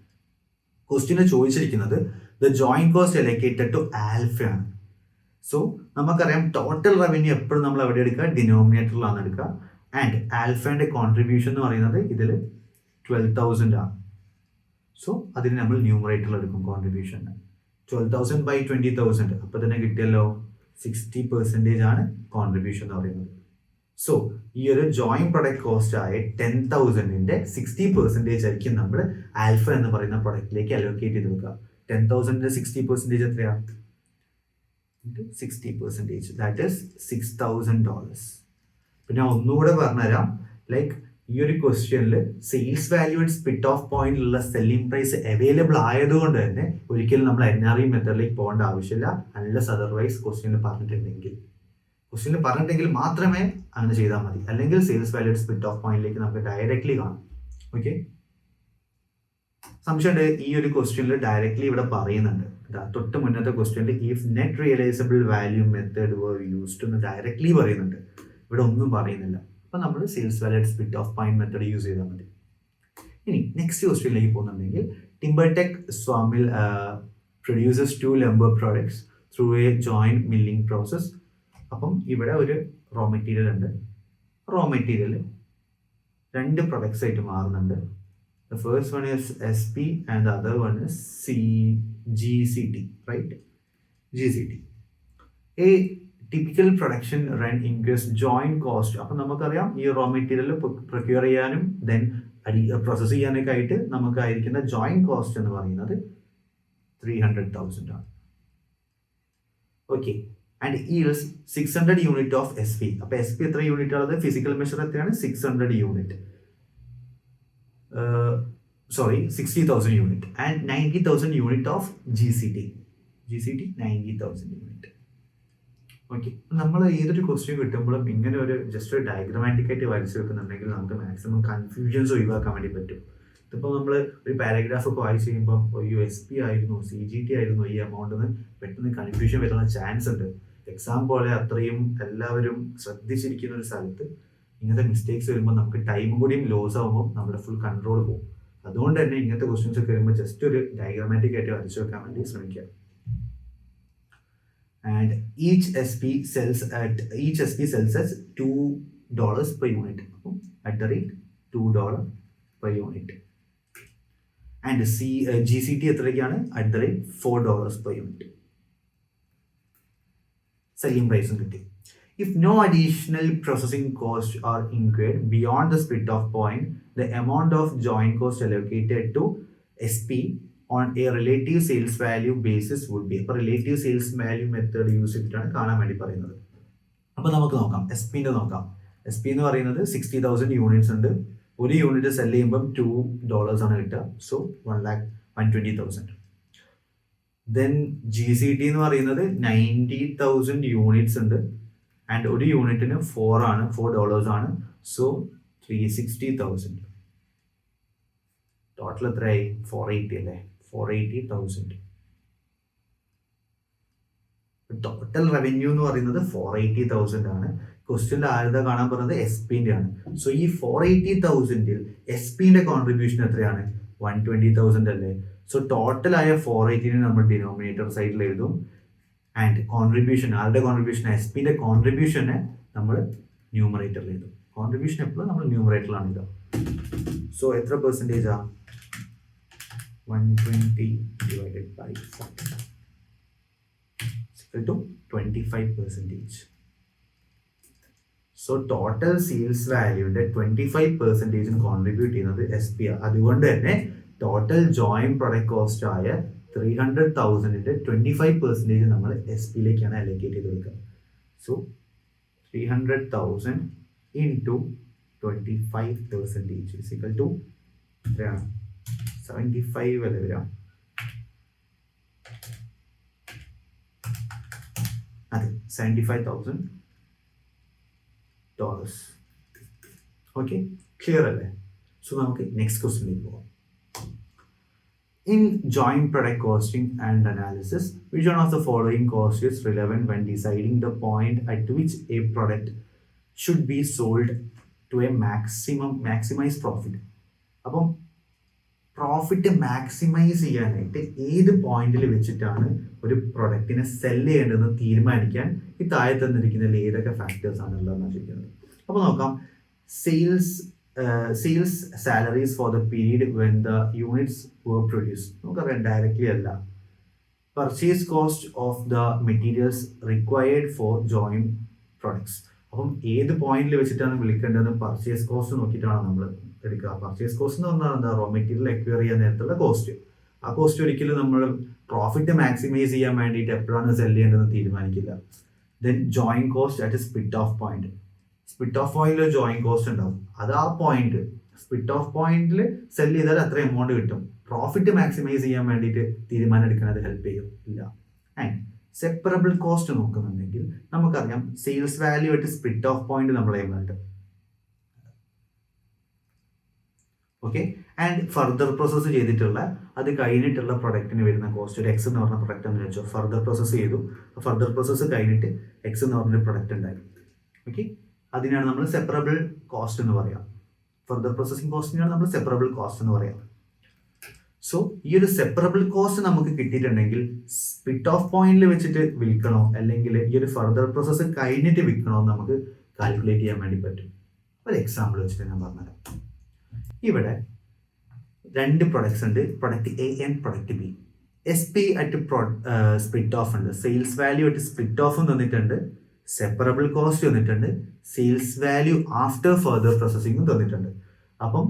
ക്വസ്റ്റ്യന് ചോദിച്ചിരിക്കുന്നത് the joint cost allocated to alpha ആണ്. സോ നമുക്കറിയാം ടോട്ടൽ റവന്യൂ എപ്പോഴും നമ്മൾ എവിടെ എടുക്കുക? ഡിനോമിനേറ്ററിലാണ് എടുക്കുക. ആൻഡ് ആൽഫയുടെ കോൺട്രിബ്യൂഷൻ എന്ന് പറയുന്നത് ഇതിൽ 12,000 ആണ്. സോ അതിന് നമ്മൾ ന്യൂമറേറ്ററിൽ എടുക്കും കോൺട്രിബ്യൂഷൻ. 12,000 by 20,000 അപ്പോൾ തന്നെ കിട്ടിയല്ലോ 60% ആണ് കോൺട്രിബ്യൂഷൻ എന്ന് പറയുന്നത്. സോ ഈ ഒരു ജോയിന്റ് പ്രൊഡക്റ്റ് കോസ്റ്റ് ആയ 10,000ന്റെ 60% ആയിരിക്കും നമ്മൾ ആൽഫ എന്ന് പറയുന്ന പ്രൊഡക്റ്റിലേക്ക് അലോക്കേറ്റ് ചെയ്ത് കൊടുക്കുക. 10,000ന്റെ 60% എത്രയാണ്? 60%, ദാറ്റ് ഈസ് $6,000. പിന്നെ ഒന്നുകൂടെ പറഞ്ഞുതരാം. ലൈക്ക് ഈ ഒരു ക്വസ്റ്റ്യനിൽ സെയിൽസ് വാല്യൂ സ്പ്ലിറ്റ് ഓഫ് പോയിന്റിലുള്ള സെല്ലിംഗ് പ്രൈസ് അവൈലബിൾ ആയതുകൊണ്ട് തന്നെ ഒരിക്കലും നമ്മൾ NRV മെത്തേഡിലേക്ക് പോകേണ്ട ആവശ്യമില്ല, അൺലെസ് അതർവൈസ് ക്വസ്റ്റ്യനിൽ പറഞ്ഞിട്ടുണ്ടെങ്കിൽ. ക്വസ്റ്റ്യനിൽ പറഞ്ഞിട്ടെങ്കിൽ മാത്രമേ അങ്ങനെ ചെയ്താൽ മതി, അല്ലെങ്കിൽ സെയിൽസ് വാല്യൂ സ്പ്ലിറ്റ് ഓഫ് പോയിന്റിലേക്ക് നമുക്ക് ഡയറക്റ്റ്ലി കാണാം. ഓക്കെ, സംശയമുണ്ട് ഈ ഒരു ക്വസ്റ്റ്യനിൽ ഡയറക്റ്റ്ലി ഇവിടെ പറയുന്നുണ്ട്, തൊട്ട് മുന്നത്തെ ക്വസ്റ്റ്യനിൽ if net realisable value method were used എന്ന് ഡയറക്റ്റ്ലി പറയുന്നുണ്ട്, ഇവിടെ ഒന്നും പറയുന്നില്ല. അപ്പം നമ്മൾ sales value split off point method use ചെയ്താൽ മതി. ഇനി നെക്സ്റ്റ് ക്വസ്റ്റ്യനിലേക്ക് പോകുന്നുണ്ടെങ്കിൽ Timbertech sawmill produces 2 lumber products through a joint milling process. അപ്പം ഇവിടെ ഒരു റോ മെറ്റീരിയൽ ഉണ്ട്, റോ മെറ്റീരിയൽ 2 പ്രൊഡക്ട്സ് ആയിട്ട് മാറുന്നുണ്ട്. The first one is SP and the other one is GCT, right? GCT. A typical production run incurs joint cost. അപ്പം നമുക്കറിയാം ഈ റോ മെറ്റീരിയൽ പ്രൊക്യൂർ ചെയ്യാനും ദെൻ പ്രോസസ് ചെയ്യാനൊക്കെ ആയിട്ട് നമുക്കായിരിക്കുന്ന ജോയിന്റ് കോസ്റ്റ് എന്ന് പറയുന്നത് 300,000 ആണ്. Okay, and yields 600 unit of SP. അപ്പോൾ SP എത്ര യൂണിറ്റ് ഉള്ളത്? ഫിസിക്കൽ മെഷർ എത്രയാണ്? 600 unit. 60,000 unit and 90,000 unit of GCT 90,000 unit. Okay, നമ്മൾ ഏതൊരു ക്വസ്റ്റ്യൻ കിട്ടുമ്പോഴും ഇങ്ങനെ ഒരു ജസ്റ്റ് ഒരു ഡയഗ്രമാറ്റിക് ആയിട്ട് വരച്ച് വെക്കുന്നുണ്ടെങ്കിൽ നമുക്ക് മാക്സിമം കൺഫ്യൂഷൻസ് ഒഴിവാക്കാൻ വേണ്ടി പറ്റും. ഇതിപ്പോൾ നമ്മൾ ഒരു പാരഗ്രാഫ് ഒക്കെ വായിച്ച് കഴിയുമ്പോൾ അയ്യോ SP ആയിരുന്നു, CGT ആയിരുന്നു ഈ എമൗണ്ട് എന്ന് പെട്ടെന്ന് കൺഫ്യൂഷൻ വരുന്ന ചാൻസ് ഉണ്ട്. എക്സാം പോലെ അത്രയും എല്ലാവരും ശ്രദ്ധിച്ചിരിക്കുന്ന ഒരു സ്ഥലത്ത് ഇങ്ങനത്തെ മിസ്റ്റേക്സ് വരുമ്പോൾ നമുക്ക് ടൈമും കൂടിയും ലോസ് ആകുമ്പോൾ നമ്മുടെ ഫുൾ കൺട്രോൾ പോകും. അതുകൊണ്ട് തന്നെ ഇങ്ങനത്തെ ക്വസ്റ്റ്യൻസ് ഒക്കെ വരുമ്പോൾ ജസ്റ്റ് ഒരു ഡയഗ്രാമാറ്റിക് ആയിട്ട് വരച്ചു വെക്കാൻ വേണ്ടി ശ്രമിക്കുക. And each SP sells at $2 per unit. അപ്പം at the rate $2 per unit. And GCT എത്രയ്ക്കാണ്? at the rate $4 per unit. Selling പ്രൈസും കിട്ടി. If no additional processing costs are incurred beyond the split off point, the amount of joint cost allocated to SP on a relative sales value basis would be. അപ്പോൾ relative sales value method use ചെയ്തിട്ടാണ് കാണാൻ വേണ്ടി പറയുന്നത്. അപ്പോൾ നമുക്ക് നോക്കാം, SP-ൻ്റെ നോക്കാം. SP എന്ന് പറയുന്നത് 60,000 യൂണിറ്റ്സ് ഉണ്ട്. ഒരു യൂണിറ്റ് സെല് ചെയ്യുമ്പം $2 ആണ് കിട്ടുക. സോ 1,20,000. ദെൻ GCT എന്ന് പറയുന്നത് 90,000 യൂണിറ്റ്സ് ഉണ്ട്. ആൻഡ് ഒരു യൂണിറ്റിന് $4 ആണ്. സോ 360,000. ടോട്ടൽ എത്രയായി? 480 അല്ലേ? 480,000. ടോട്ടൽ റവന്യൂ എന്ന് പറയുന്നത് 480,000 ആണ്. ക്വസ്റ്റ്യനിൽ ആരുടെ കാണാൻ പറഞ്ഞത്? SP-ൻ്റെ ആണ്. സോ ഈ 480,000-ൽ SP-ൻ്റെ കോൺട്രിബ്യൂഷൻ എത്രയാണ്? 120,000 അല്ലേ? സോ ടോട്ടലായ 480 നമ്മൾ ഡിനോമിനേറ്റർ സൈഡിൽ എഴുതും. ആൻഡ് കോൺട്രിബ്യൂഷൻ, ആരുടെ കോൺട്രിബ്യൂഷൻ? SP-ൻ്റെ കോൺട്രിബ്യൂഷനെ നമ്മൾ ന്യൂമറേറ്ററിൽ എഴുതും. കോൺട്രിബ്യൂഷൻ എപ്പോഴും നമ്മൾ ന്യൂമറേറ്ററിലാണ് എഴുതുക. സോ എത്ര പെർസെൻറ്റേജാ? 120 divided by 40 equal to 25%. So total sales വാല്യൂവിൻ്റെ 25% കോൺട്രിബ്യൂട്ട് ചെയ്യുന്നത് SP ആണ്. അതുകൊണ്ട് തന്നെ ടോട്ടൽ ജോയിന്റ് പ്രൊഡക്റ്റ് കോസ്റ്റ് ആയ 300,000-ന്റെ 25% നമ്മൾ SP-ലേക്കാണ് അലോക്കേറ്റ് ചെയ്ത് കൊടുക്കുക. So 300,000 into 25% is equal to 75 വരെ വരാം. അതെ, $75,000. ഓക്കെ, ക്ലിയർ അല്ലേ? സോ നമുക്ക് നെക്സ്റ്റ് ക്വസ്റ്റ്യനിലേക്ക് പോകാം. In joint product costing and analysis, which one of the following cost is relevant when deciding the point at which a product should be sold to a maximize profit? അപ്പം പ്രോഫിറ്റ് മാക്സിമൈസ് ചെയ്യാനായിട്ട് ഏത് പോയിന്റിൽ വെച്ചിട്ടാണ് ഒരു പ്രൊഡക്റ്റിനെ സെല് ചെയ്യേണ്ടതെന്ന് തീരുമാനിക്കാൻ ഈ താഴെ തന്നിരിക്കുന്നതിൽ ഏതൊക്കെ ഫാക്ടേഴ്സ് ആണുള്ളതെന്നാണ് ചോദിക്കുന്നത്. അപ്പോൾ നോക്കാം, sales salaries for the period when the units were produced. നമുക്കറിയാം ഡയറക്റ്റ്ലി അല്ല. Purchase cost of the materials required for joint products. അപ്പം ഏത് പോയിന്റിൽ വെച്ചിട്ടാണ് വിളിക്കേണ്ടതെന്ന് പർച്ചേസ് കോസ്റ്റ് നോക്കിയിട്ടാണ് നമ്മൾ എടുക്കുക. പർച്ചേസ് കോസ്റ്റ് എന്ന് പറഞ്ഞാൽ എന്താ? റോ മെറ്റീരിയൽ അക്വയർ ചെയ്യാൻ നേരത്തുള്ള കോസ്റ്റ്. ആ കോസ്റ്റ് ഒരിക്കലും നമ്മൾ പ്രോഫിറ്റ് മാക്സിമൈസ് ചെയ്യാൻ വേണ്ടിയിട്ട് എപ്പോഴാണ് സെല് ചെയ്യേണ്ടതെന്ന് തീരുമാനിക്കില്ല. Then joint cost at split off point. Split off പോയിന്റിൽ ജോയിന്റ് കോസ്റ്റ് ഉണ്ടാവും. അത് ആ പോയിന്റ് സ്പ്ലിറ്റ് ഓഫ് പോയിന്റിൽ സെല് ചെയ്താൽ അത്ര എമൗണ്ട് കിട്ടും. പ്രോഫിറ്റ് മാക്സിമൈസ് ചെയ്യാൻ വേണ്ടിയിട്ട് തീരുമാനം എടുക്കുന്നത് ഹെൽപ്പ് ചെയ്യും ഇല്ല. ആൻഡ് സെപ്പറബിൾ കോസ്റ്റ് നോക്കുന്നുണ്ടെങ്കിൽ നമുക്കറിയാം സെയിൽസ് വാല്യൂ ആയിട്ട് സ്പ്ലിറ്റ് ഓഫ് പോയിന്റ് നമ്മൾ ചെയ്യുന്നുണ്ട്. ഓക്കെ, ആൻഡ് ഫർദർ പ്രോസസ്സ് ചെയ്തിട്ടുള്ള അത് കഴിഞ്ഞിട്ടുള്ള പ്രൊഡക്റ്റിന് വരുന്ന കോസ്റ്റ് ഒരു എക്സ് എന്ന് പറഞ്ഞ പ്രൊഡക്റ്റ് എന്ന് വെച്ചോ. ഫർദർ പ്രോസസ്സ് ചെയ്തു, ഫർദർ പ്രോസസ്സ് കഴിഞ്ഞിട്ട് എക്സ് എന്ന് പറഞ്ഞൊരു പ്രൊഡക്റ്റ് ഉണ്ടായി. ഓക്കെ, അതിനാണ് നമ്മൾ സെപ്പറബിൾ കോസ്റ്റ് എന്ന് പറയാം. ഫർദർ പ്രോസസ്സിംഗ് കോസ്റ്റിനാണ് നമ്മൾ സെപ്പറബിൾ കോസ്റ്റ് എന്ന് പറയാം. സോ ഈ ഒരു സെപ്പറബിൾ കോസ്റ്റ് നമുക്ക് കിട്ടിയിട്ടുണ്ടെങ്കിൽ സ്പ്ലിറ്റ് ഓഫ് പോയിന്റിൽ വെച്ചിട്ട് വിൽക്കണോ അല്ലെങ്കിൽ ഈ ഒരു ഫർദർ പ്രോസസ്സ് കഴിഞ്ഞിട്ട് വിൽക്കണോ നമുക്ക് കാൽക്കുലേറ്റ് ചെയ്യാൻ വേണ്ടി പറ്റും. ഒരു എക്സാമ്പിൾ വെച്ചിട്ട് ഞാൻ പറഞ്ഞുതരാം. ഇവിടെ രണ്ട് പ്രൊഡക്ട്സ് ഉണ്ട്, product A and product B. S P at split off ഉണ്ട്, sales value at split off തന്നിട്ടുണ്ട്, സെപ്പറബിൾ കോസ്റ്റ് തന്നിട്ടുണ്ട്, സെയിൽസ് വാല്യൂ ആഫ്റ്റർ ഫർദർ പ്രോസസ്സിംഗും തന്നിട്ടുണ്ട്. അപ്പം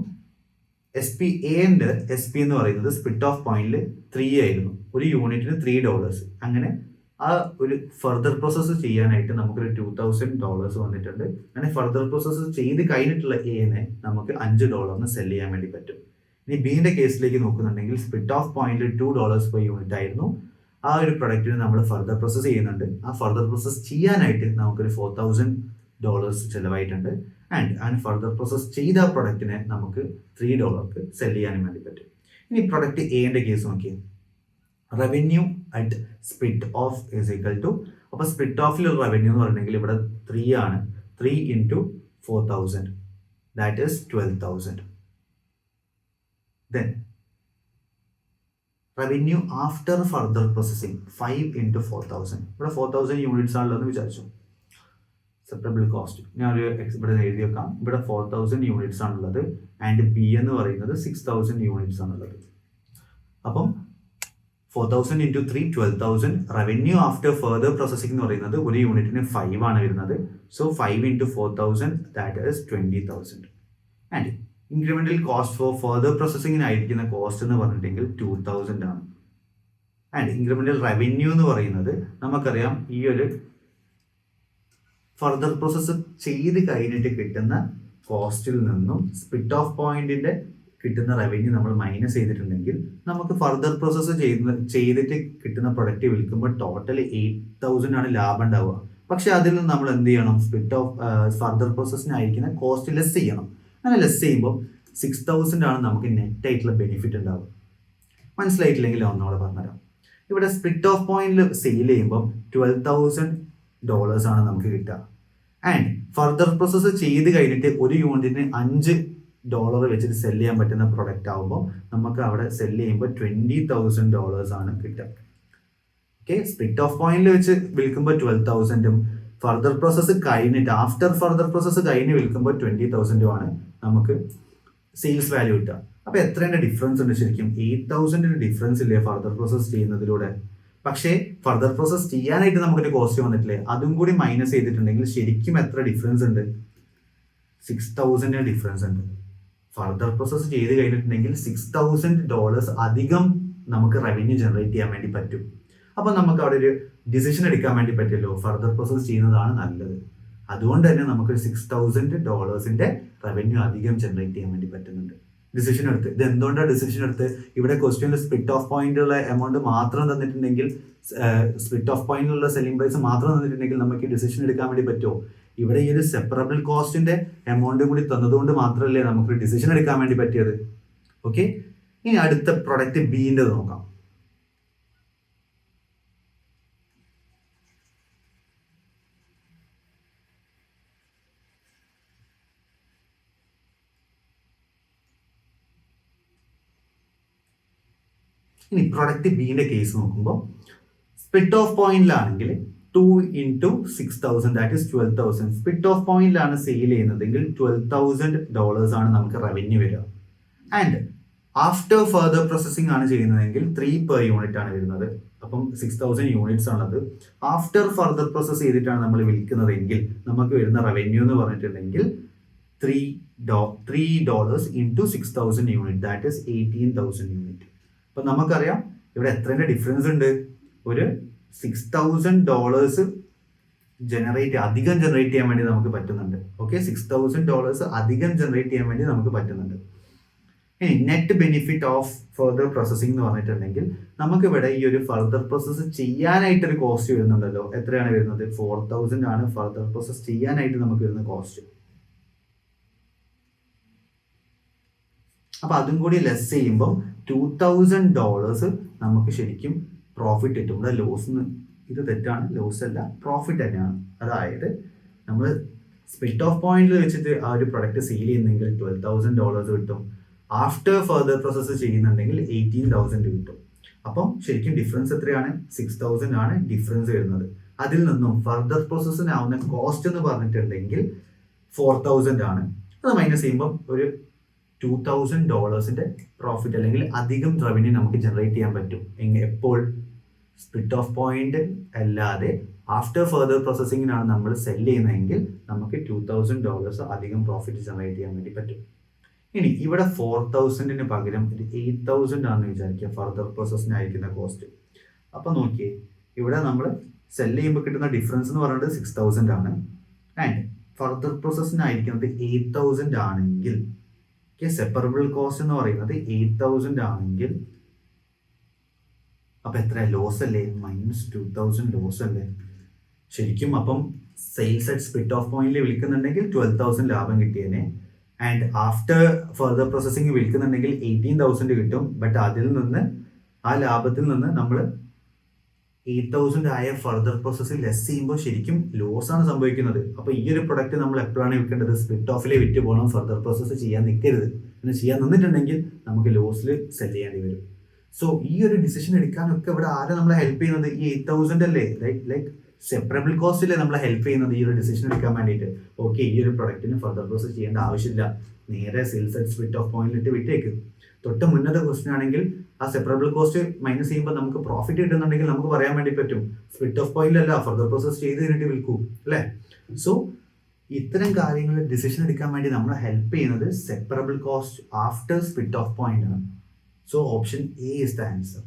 എസ് പി എന്റെ എസ് പി എന്ന് പറയുന്നത് സ്പ്ലിറ്റ് ഓഫ് പോയിന്റിൽ 3 ആയിരുന്നു, ഒരു യൂണിറ്റിന് $3. അങ്ങനെ ആ ഒരു ഫർദർ പ്രോസസ്സ് ചെയ്യാനായിട്ട് നമുക്കൊരു $2,000 വന്നിട്ടുണ്ട്. അങ്ങനെ ഫർദർ പ്രോസസ്സ് ചെയ്ത് കഴിഞ്ഞിട്ടുള്ള എനെ നമുക്ക് $5 സെല് ചെയ്യാൻ വേണ്ടി പറ്റും. ഇനി ബിന്റെ കേസിലേക്ക് നോക്കുന്നുണ്ടെങ്കിൽ സ്പ്ലിറ്റ് ഓഫ് പോയിന്റിൽ $2 per യൂണിറ്റ് ആയിരുന്നു. ആ ഒരു പ്രൊഡക്റ്റിന് നമ്മൾ ഫർദർ പ്രോസസ്സ് ചെയ്യുന്നുണ്ട്. ആ ഫർദർ പ്രോസസ്സ് ചെയ്യാനായിട്ട് നമുക്കൊരു $4,000 ചിലവായിട്ടുണ്ട്. ആൻഡ് ഫർദർ പ്രോസസ് ചെയ്ത പ്രൊഡക്റ്റിനെ നമുക്ക് $3 സെല് ചെയ്യാനും വേണ്ടി പറ്റും. ഇനി പ്രൊഡക്റ്റ് എന്റെ കേസ് നോക്കിയാൽ revenue at split off is equal to, അപ്പോൾ സ്പ്ലിറ്റ് ഓഫിലുള്ള റവന്യൂ എന്ന് പറഞ്ഞെങ്കിൽ ഇവിടെ 3 ആണ്. 3 into 4,000 that is 12,000. Then revenue after further processing 5 into 4,000. ഇവിടെ 4,000 യൂണിറ്റ്സ് ആണല്ലോ എന്ന് വിചാരിച്ചു. സെപ്പറബിൾ കോസ്റ്റ് ഞാൻ ഒരു ഇവിടെ എഴുതി വെക്കാം. ഇവിടെ 4,000 യൂണിറ്റ്സ് ആണുള്ളത് ആൻഡ് ബി എന്ന് പറയുന്നത് 6,000 യൂണിറ്റ്സ് ആണുള്ളത്. അപ്പം 4,000 into 3 12,000. Revenue after further processing എന്ന് പറയുന്നത് ഒരു യൂണിറ്റിന് 5 ആണ് വരുന്നത്. So 5 into 4,000 that is 20,000. And incremental cost for further പ്രോസസ്സിംഗിനായിരിക്കുന്ന കോസ്റ്റ് എന്ന് പറഞ്ഞിട്ടുണ്ടെങ്കിൽ 2,000 ആണ്. ആൻഡ് ഇൻക്രിമെന്റൽ റവന്യൂ എന്ന് പറയുന്നത് നമുക്കറിയാം ഈ ഒരു ഫർദർ പ്രോസസ്സ് ചെയ്ത് കഴിഞ്ഞിട്ട് കിട്ടുന്ന കോസ്റ്റിൽ നിന്നും സ്പ്ലിറ്റ് ഓഫ് പോയിന്റിന്റെ കിട്ടുന്ന റവന്യൂ നമ്മൾ മൈനസ് ചെയ്തിട്ടുണ്ടെങ്കിൽ നമുക്ക് ഫർദർ പ്രോസസ്സ് ചെയ്തിട്ട് കിട്ടുന്ന പ്രൊഡക്റ്റ് വിൽക്കുമ്പോൾ ടോട്ടൽ 8,000 ആണ് ലാഭം ഉണ്ടാവുക. പക്ഷെ അതിൽ നിന്ന് നമ്മൾ എന്ത് ചെയ്യണം, സ്പ്ലിറ്റ് ഓഫ് ഫർദർ പ്രോസസ്സിനായിരിക്കുന്ന കോസ്റ്റ് ലെസ് ചെയ്യണം. അങ്ങനെ ലെസ് ചെയ്യുമ്പോൾ 6,000 ആണ് നമുക്ക് നെറ്റ് ആയിട്ടുള്ള ബെനിഫിറ്റ് ഉണ്ടാവുക. മനസ്സിലായിട്ടില്ലെങ്കിൽ ഒന്നോടെ പറഞ്ഞുതരാം. ഇവിടെ സ്പ്ലിറ്റ് ഓഫ് പോയിന്റിൽ സെയിൽ ചെയ്യുമ്പോൾ $12,000 ആണ് നമുക്ക് കിട്ടുക. ആൻഡ് ഫർദർ പ്രോസസ്സ് ചെയ്ത് കഴിഞ്ഞിട്ട് ഒരു യൂണിറ്റിന് $5 വെച്ചിട്ട് സെല് ചെയ്യാൻ പറ്റുന്ന പ്രൊഡക്റ്റ് ആകുമ്പോൾ നമുക്ക് അവിടെ സെല് ചെയ്യുമ്പോൾ $20,000 ആണ് കിട്ടുക. ഓക്കെ, സ്പ്ലിറ്റ് ഓഫ് പോയിന്റിൽ വെച്ച് വിൽക്കുമ്പോൾ 12,000ഉം ഫർദർ പ്രോസസ്സ് കഴിഞ്ഞിട്ട് ആഫ്റ്റർ ഫർദർ പ്രോസസ്സ് കഴിഞ്ഞ് വിൽക്കുമ്പോൾ 20,000ഉം ആണ് നമുക്ക് സെയിൽസ് വാല്യൂ കിട്ടുക. അപ്പോൾ എത്രയുടെ ഡിഫറൻസ് ഉണ്ട് ശരിക്കും? 8,000 ഡിഫറൻസ് ഇല്ലേ ഫർദർ പ്രോസസ്സ് ചെയ്യുന്നതിലൂടെ? പക്ഷേ ഫർദർ പ്രോസസ് ചെയ്യാനായിട്ട് നമുക്കൊരു കോസ്റ്റ് വന്നിട്ടില്ലേ, അതും കൂടി മൈനസ് ചെയ്തിട്ടുണ്ടെങ്കിൽ ശരിക്കും എത്ര ഡിഫറൻസ് ഉണ്ട്? 6,000 ഡിഫറൻസ് ഉണ്ട്. ഫർദർ പ്രോസസ് ചെയ്ത് കഴിഞ്ഞിട്ടുണ്ടെങ്കിൽ $6,000 അധികം നമുക്ക് റവന്യൂ ജനറേറ്റ് ചെയ്യാൻ വേണ്ടി പറ്റും. അപ്പോൾ നമുക്ക് അവിടെ ഒരു ഡിസിഷൻ എടുക്കാൻ വേണ്ടി പറ്റുമല്ലോ, ഫർദർ പ്രോസസ് ചെയ്യുന്നതാണ് നല്ലത്. അതുകൊണ്ട് തന്നെ നമുക്ക് $6,000 റവന്യൂ അധികം ജനറേറ്റ് ചെയ്യാൻ വേണ്ടി പറ്റുന്നുണ്ട്. ഡിസിഷൻ എടുത്ത് ഇത് എന്തുകൊണ്ടാണ് ഡിസിഷൻ എടുത്ത്? ഇവിടെ ക്വസ്റ്റ്യനിൽ സ്പ്ലിറ്റ് ഓഫ് പോയിന്റുള്ള എമൗണ്ട് മാത്രം തന്നിട്ടുണ്ടെങ്കിൽ, സ്പ്ലിറ്റ് ഓഫ് പോയിന്റിലുള്ള സെല്ലിംഗ് പ്രൈസ് മാത്രം തന്നിട്ടുണ്ടെങ്കിൽ നമുക്ക് ഡിസിഷൻ എടുക്കാൻ വേണ്ടി പറ്റുമോ? ഇവിടെ ഈ ഒരു സെപ്പറബിൾ കോസ്റ്റിന്റെ എമൗണ്ടും കൂടി തന്നതുകൊണ്ട് മാത്രമല്ലേ നമുക്ക് ഡിസിഷൻ എടുക്കാൻ വേണ്ടി പറ്റിയത്. ഓക്കെ, ഇനി അടുത്ത പ്രൊഡക്റ്റ് ബിന്റെ നോക്കാം. ഇനി പ്രൊഡക്റ്റ് ബിന്റെ കേസ് നോക്കുമ്പോൾ സ്പ്ലിറ്റ് ഓഫ് പോയിന്റിലാണെങ്കിൽ 2 into 6,000 that is 12,000. Split off പോയിന്റിലാണ് സെയിൽ ചെയ്യുന്നതെങ്കിൽ $12,000 ആണ് നമുക്ക് റവന്യൂ വരിക. ആൻഡ് ആഫ്റ്റർ ഫർദർ പ്രോസസ്സിംഗ് ആണ് ചെയ്യുന്നതെങ്കിൽ 3 per യൂണിറ്റ് ആണ് വരുന്നത്. അപ്പം 6,000 യൂണിറ്റ്സ് ആണത്. ആഫ്റ്റർ ഫർദർ പ്രോസസ് ചെയ്തിട്ടാണ് നമ്മൾ വിൽക്കുന്നതെങ്കിൽ നമുക്ക് വരുന്ന റവന്യൂ എന്ന് പറഞ്ഞിട്ടുണ്ടെങ്കിൽ $3 into 6,000 unit that is 18,000 unit. അപ്പൊ നമുക്കറിയാം ഇവിടെ എത്രയുടെ ഡിഫറൻസ് ഉണ്ട്? ഒരു $6,000 അധികം ജനറേറ്റ് ചെയ്യാൻ വേണ്ടി നമുക്ക് പറ്റുന്നുണ്ട്. ഓക്കെ, $6,000 അധികം ജനറേറ്റ് ചെയ്യാൻ വേണ്ടി നമുക്ക് പറ്റുന്നുണ്ട്. ഇനി net benefit of further processing എന്ന് പറഞ്ഞിട്ടുണ്ടെങ്കിൽ നമുക്കിവിടെ ഈ ഒരു ഫർദർ പ്രോസസ്സ് ചെയ്യാനായിട്ടൊരു കോസ്റ്റ് വരുന്നുണ്ടല്ലോ. എത്രയാണ് വരുന്നത്? 4000 ആണ് ഫർദർ പ്രോസസ് ചെയ്യാനായിട്ട് നമുക്ക് വരുന്ന കോസ്റ്റ്. അപ്പൊ അതും കൂടി ലെസ് ചെയ്യുമ്പോൾ $2000 നമുക്ക് ശരിക്കും പ്രോഫിറ്റ് കിട്ടും. ഇവിടെ ലോസ്, ഇത് തെറ്റാണ്, ലോസ് അല്ല, പ്രോഫിറ്റ് തന്നെയാണ്. അതായത് നമ്മൾ സ്പ്ലിറ്റ് ഓഫ് പോയിന്റിൽ വെച്ചിട്ട് ആ ഒരു പ്രൊഡക്റ്റ് സെയിൽ ചെയ്യുന്നെങ്കിൽ $12,000 കിട്ടും. ആഫ്റ്റർ ഫർദർ പ്രോസസ്സ് ചെയ്യുന്നുണ്ടെങ്കിൽ 18,000 കിട്ടും. അപ്പം ശരിക്കും ഡിഫറൻസ് എത്രയാണ്? 6,000 ആണ് ഡിഫറൻസ് വരുന്നത്. അതിൽ നിന്നും ഫർദർ പ്രോസസ്സിനാവുന്ന കോസ്റ്റ് എന്ന് പറഞ്ഞിട്ടുണ്ടെങ്കിൽ 4,000 ആണ്. അത് മൈനസ് ചെയ്യുമ്പോൾ ഒരു $2,000 പ്രോഫിറ്റ് അല്ലെങ്കിൽ അധികം റവന്യൂ നമുക്ക് ജനറേറ്റ് ചെയ്യാൻ പറ്റും. എപ്പോൾ? സ്പ്ലിറ്റ് ഓഫ് പോയിന്റ് അല്ലാതെ ആഫ്റ്റർ ഫർദർ പ്രോസസ്സിങ്ങിനാണ് നമ്മൾ സെല് ചെയ്യുന്നതെങ്കിൽ നമുക്ക് $2,000 അധികം പ്രോഫിറ്റ് ജനറേറ്റ് ചെയ്യാൻ വേണ്ടി പറ്റും. ഇനി ഇവിടെ 4,000 പകരം ഒരു 8,000 ആണെന്ന് വിചാരിക്കുക ഫർദർ പ്രോസസ്സിനായിരിക്കുന്ന കോസ്റ്റ്. അപ്പം നോക്കിയേ, ഇവിടെ നമ്മൾ സെല് ചെയ്യുമ്പോൾ കിട്ടുന്ന ഡിഫറൻസ് എന്ന് പറയുന്നത് 6,000 ആണ്. ആൻഡ് ഫർദർ പ്രോസസ്സിനായിരിക്കുന്നത് 8,000 ആണെങ്കിൽ സെപ്പറബിൾ കോസ്റ്റ് എന്ന് പറയുന്നത് 8,000 ആണെങ്കിൽ അപ്പം എത്ര ലോസ് അല്ലേ? -2,000 ലോസ് അല്ലേ ശരിക്കും. അപ്പം സെയിൽസ് അറ്റ് സ്പ്ലിറ്റ് ഓഫ് പോയിന്റിൽ വിൽക്കുന്നുണ്ടെങ്കിൽ 12,000 ലാഭം കിട്ടിയേനെ. ആൻഡ് ആഫ്റ്റർ ഫർദർ പ്രോസസ്സിങ് വിൽക്കുന്നുണ്ടെങ്കിൽ 18,000 കിട്ടും. ബട്ട് അതിൽ നിന്ന്, ആ ലാഭത്തിൽ നിന്ന് നമ്മൾ 8,000 ആയ ഫർദർ പ്രോസസ്സിങ് ലെസ് ചെയ്യുമ്പോൾ ശരിക്കും ലോസ് ആണ് സംഭവിക്കുന്നത്. അപ്പോൾ ഈ ഒരു പ്രൊഡക്റ്റ് നമ്മൾ എപ്പോഴാണ് വിൽക്കേണ്ടത്? സ്പ്ലിറ്റ് ഓഫിലെ വിറ്റ് പോകണം. ഫർദർ പ്രോസസ്സ് ചെയ്യാൻ നിൽക്കരുത്. എന്ന് ചെയ്യാൻ നിന്നിട്ടുണ്ടെങ്കിൽ നമുക്ക് ലോസിൽ സെല് ചെയ്യേണ്ടി വരും. സോ ഈ ഒരു ഡിസിഷൻ എടുക്കാനൊക്കെ ഇവിടെ ആരാ നമ്മളെ ഹെൽപ്പ് ചെയ്യുന്നത്? ഈ 8,000 അല്ലേ, ലൈക്ക് സെപ്പറബിൾ കോസ്റ്റിലെ നമ്മളെ ഹെൽപ്പ് ചെയ്യുന്നത് ഈ ഒരു ഡിസിഷൻ എടുക്കാൻ വേണ്ടിയിട്ട്. ഓക്കെ, ഈ ഒരു പ്രൊഡക്റ്റിന് ഫർദർ പ്രോസസ് ചെയ്യേണ്ട ആവശ്യമില്ല, നേരെ സെയിൽസ് അറ്റ് സ്പ്ലിറ്റ് ഓഫ് പോയിന്റിലിട്ട് വിട്ടേക്ക്. തൊട്ട് മുന്നത്തെ ക്വസ്റ്റൻ ആണെങ്കിൽ ആ സെപ്പറബിൾ കോസ്റ്റ് മൈനസ് ചെയ്യുമ്പോൾ നമുക്ക് പ്രോഫിറ്റ് കിട്ടുന്നുണ്ടെങ്കിൽ നമുക്ക് പറയാൻ വേണ്ടി പറ്റും സ്പ്ലിറ്റ് ഓഫ് പോയിന്റിലല്ല, ഫർദർ പ്രോസസ് ചെയ്ത് കഴിഞ്ഞിട്ട് വിൽക്കൂ അല്ലേ. സോ ഇത്തരം കാര്യങ്ങൾ ഡിസിഷൻ എടുക്കാൻ വേണ്ടി നമ്മളെ ഹെൽപ്പ് ചെയ്യുന്നത് separable cost after split off point ആണ്. So option A is the answer.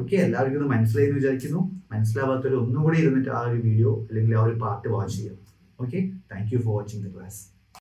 Okay, എല്ലാവർക്കും ഇത് മനസ്സിലായി എന്ന് വിചാരിക്കുന്നു. മനസ്സിലാവാത്തവർ ഒന്നും കൂടി ഇരുന്നിട്ട് ആ ഒരു വീഡിയോ അല്ലെങ്കിൽ ആ ഒരു പാർട്ട് വാച്ച് ചെയ്യാം. Okay, thank you for watching the class.